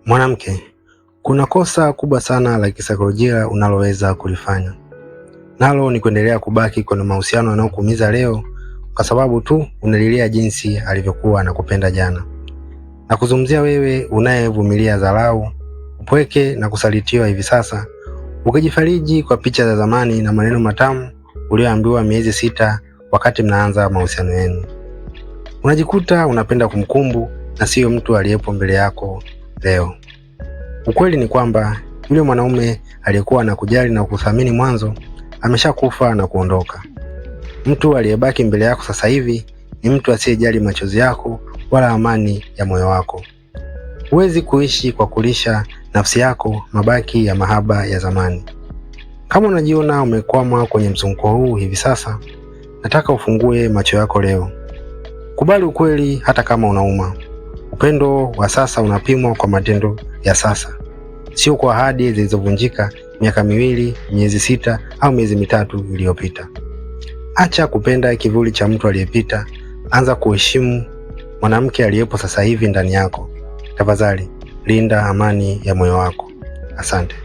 Mwanamke, kuna kosa kubwa sana la kisaikolojia unaloweza kulifanya. Nalo ni kuendelea kubaki kwenye mahusiano yanayokuumiza leo kwa sababu tu unalilia jinsi alivyokuwa anakupenda jana. Na kuzungumzia wewe unayevumilia dharau, upweke na kusalitiwa hivi sasa, ukijifariji kwa picha za zamani na maneno matamu ulioambiwa miezi 6 wakati mnaanza mahusiano yenu. Unajikuta unapenda kumkumbu na sio mtu aliyepo mbele yako leo. Ukweli ni kwamba yule mwanaume aliyekuwa anakujali na kukuthamini mwanzo ameshakufa na kuondoka. Mtu aliyebaki mbele yako sasa hivi ni mtu asiyejali machozi yako wala amani ya moyo wako. Huwezi kuishi kwa kulisha nafsi yako mabaki ya mahaba ya zamani. Kama unajiona umekwama kwenye mzunguko huu hivi sasa, nataka ufungue macho yako leo. Kubali ukweli hata kama unauma. Upendo wa sasa unapimwa kwa matendo ya sasa, sio kwa ahadi zilizovunjika miaka 2, miezi 6 au miezi 3 iliyopita. Acha kupenda kivuli cha mtu aliyepita, anza kuheshimu mwanamke aliyepo sasa hivi ndani yako. Tafadhali linda amani ya moyo wako. Asante.